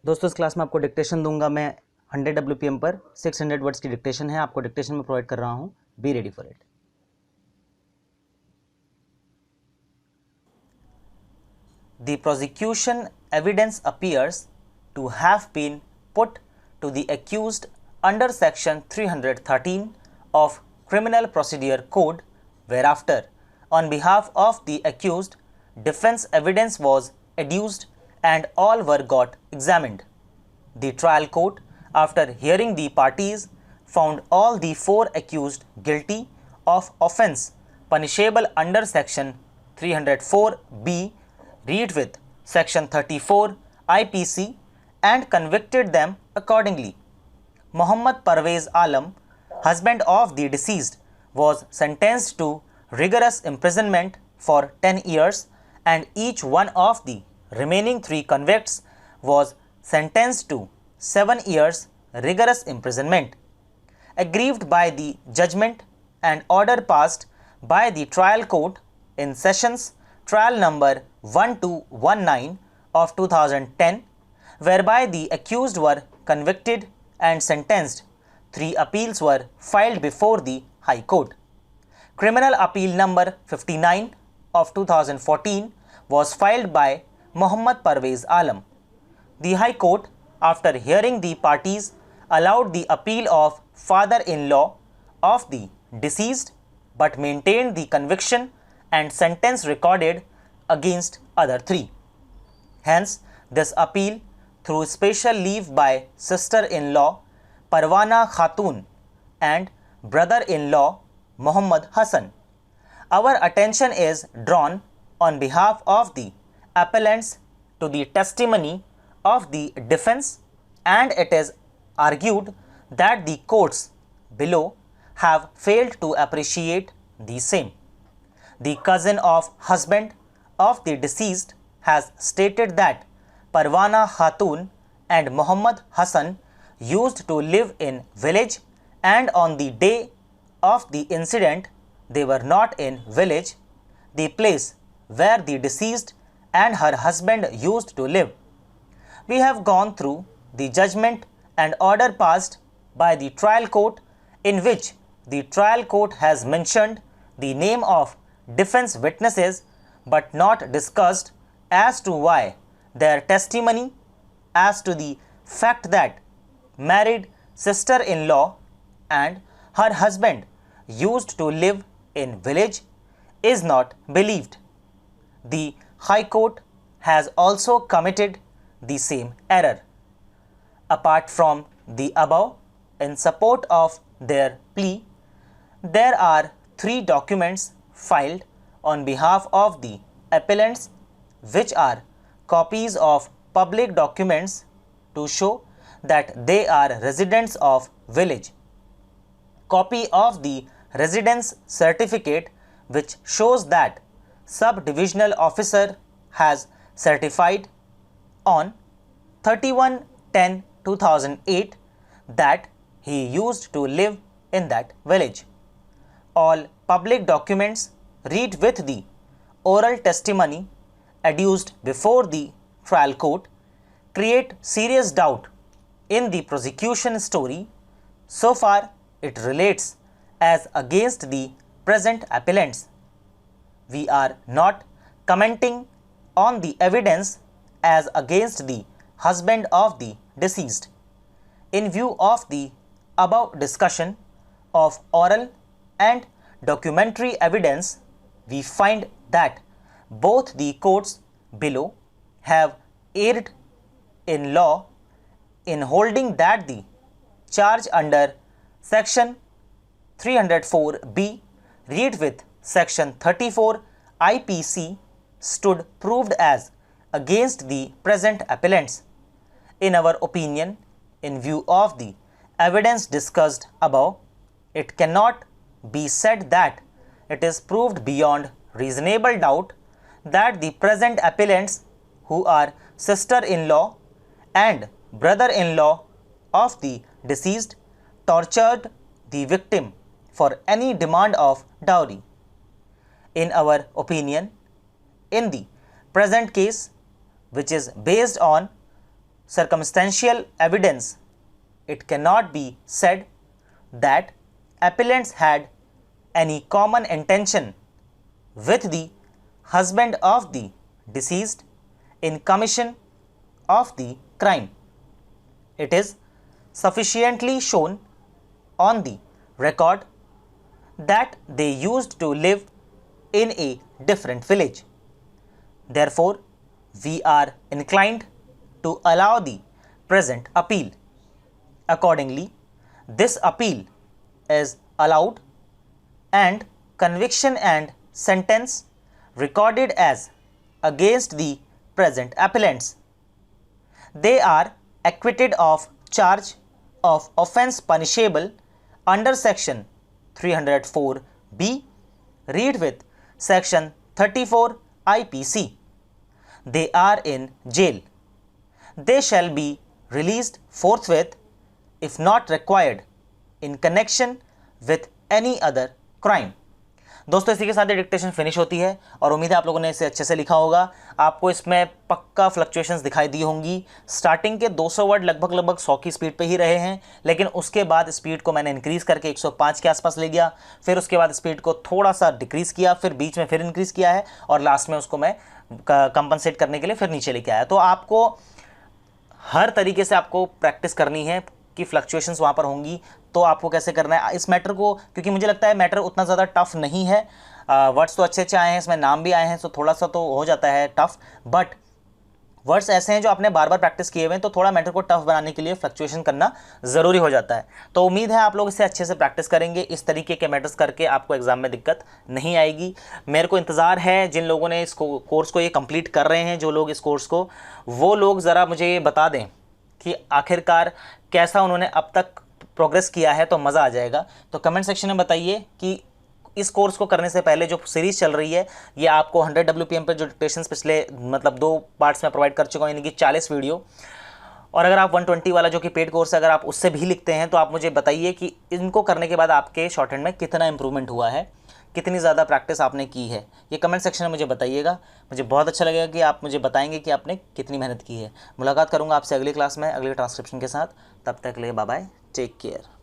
दोस्तों इस क्लास में आपको डिक्टेशन दूंगा मैं 100 WPM पर 600 वर्ड्स की डिक्टेशन है, आपको डिक्टेशन में प्रोवाइड कर रहा हूं। Be ready for it. The prosecution evidence appears to have been put to the accused under section 313 of Criminal Procedure Code, whereafter on behalf of the accused defense evidence was adduced and all were got examined. The trial court, after hearing the parties, found all the four accused guilty of offence punishable under section 304B, read with section 34 IPC, and convicted them accordingly. Mohammad Parvez Alam, husband of the deceased, was sentenced to rigorous imprisonment for 10 years, and each one of the remaining 3 convicts was sentenced to 7 years rigorous imprisonment. Aggrieved by the judgment and order passed by the trial court in sessions trial number 1219 of 2010, whereby the accused were convicted and sentenced, 3 appeals were filed before the High Court. Criminal Appeal number 59 of 2014 was filed by Mohammad Parvez Alam. The High Court, after hearing the parties, allowed the appeal of father-in-law of the deceased but maintained the conviction and sentence recorded against other 3. Hence, this appeal through special leave by sister-in-law Parwana Khatun and brother-in-law Muhammad Hassan. Our attention is drawn on behalf of the appellants to the testimony of the defense, and it is argued that the courts below have failed to appreciate the same. The cousin of husband of the deceased has stated that Parwana Khatun and Muhammad Hassan used to live in village, and on the day of the incident they were not in village, the place where the deceased and her husband used to live. We have gone through the judgment and order passed by the trial court, in which the trial court has mentioned the name of defense witnesses but not discussed as to why their testimony as to the fact that married sister-in-law and her husband used to live in village is not believed. The High Court has also committed the same error. Apart from the above, in support of their plea, there are 3 documents filed on behalf of the appellants, which are copies of public documents to show that they are residents of village, copy of the residence certificate which shows that sub-divisional officer has certified on 31/10/2008 that he used to live in that village. All public documents read with the oral testimony adduced before the trial court create serious doubt in the prosecution story so far it relates as against the present appellants. We are not commenting on the evidence as against the husband of the deceased. In view of the above discussion of oral and documentary evidence, we find that both the courts below have erred in law in holding that the charge under section 304B, read with section 34 IPC, stood proved as against the present appellants. In our opinion, in view of the evidence discussed above, it cannot be said that it is proved beyond reasonable doubt that the present appellants, who are sister-in-law and brother-in-law of the deceased, tortured the victim for any demand of dowry. In our opinion, in the present case, which is based on circumstantial evidence, it cannot be said that appellants had any common intention with the husband of the deceased in commission of the crime. It is sufficiently shown on the record that they used to live in a different village. Therefore, we are inclined to allow the present appeal. Accordingly, this appeal is allowed and conviction and sentence recorded as against the present appellants. They are acquitted of charge of offence punishable under section 304B, read with section 34 IPC. They are in jail. They shall be released forthwith if not required in connection with any other crime. दोस्तों इसी के साथ ये dictation finish होती है और उम्मीद है आप लोगों ने इसे अच्छे से लिखा होगा। आपको इसमें पक्का फ्लक्चुएशंस दिखाई दी होंगी। स्टार्टिंग के 200 वर्ड लगभग 100 की स्पीड पे ही रहे हैं, लेकिन उसके बाद स्पीड को मैंने इंक्रीज करके 105 के आसपास ले गया, फिर उसके बाद स्पीड को थोड़ा सा डिक्रीज किया, फिर बीच में फिर इंक्रीज किया है और लास्ट में उसको मैं कंपनसेट करने के लिए फिर नीचे लेके आया। तो आपको हर तरीके से आपको प्रैक्टिस करनी है कि फ्लक्चुएशंस वहाँ पर होंगी, तो आपको कैसे करना है इस मैटर को, क्योंकि मुझे लगता है मैटर उतना ज़्यादा टफ नहीं है। वर्ड्स तो अच्छे अच्छे आए हैं, इसमें नाम भी आए हैं, तो थोड़ा सा तो हो जाता है टफ, बट वर्ड्स ऐसे हैं जो आपने बार बार प्रैक्टिस किए हुए हैं, तो थोड़ा मैटर को टफ बनाने के लिए फ्लक्चुएशन करना ज़रूरी हो जाता है। तो उम्मीद है आप लोग इसे अच्छे से प्रैक्टिस करेंगे। इस तरीके के मैटर्स करके आपको एग्जाम में दिक्कत नहीं आएगी। मेरे को इंतज़ार है जिन लोगों ने इस कोर्स को ये कंप्लीट कर रहे हैं, जो लोग इस कोर्स को, वो लोग ज़रा मुझे ये बता दें कि आखिरकार कैसा उन्होंने अब तक प्रोग्रेस किया है, तो मज़ा आ जाएगा। तो कमेंट सेक्शन में बताइए कि इस कोर्स को करने से पहले जो सीरीज़ चल रही है, ये आपको 100 WPM पे जो डिक्टेशंस पिछले 2 पार्ट्स में प्रोवाइड कर चुका हूँ, यानी कि 40 वीडियो, और अगर आप 120 वाला जो कि पेड कोर्स है, अगर आप उससे भी लिखते हैं तो आप मुझे बताइए कि इनको करने के बाद आपके शॉर्ट हैंड में कितना इंप्रूवमेंट हुआ है, कितनी ज़्यादा प्रैक्टिस आपने की है। ये कमेंट सेक्शन में मुझे बताइएगा। मुझे बहुत अच्छा लगेगा कि आप मुझे बताएंगे कि आपने कितनी मेहनत की है। मुलाकात करूँगा आपसे अगली क्लास में अगले ट्रांसक्रिप्शन के साथ। तब तक के लिए बाय बाय, टेक केयर।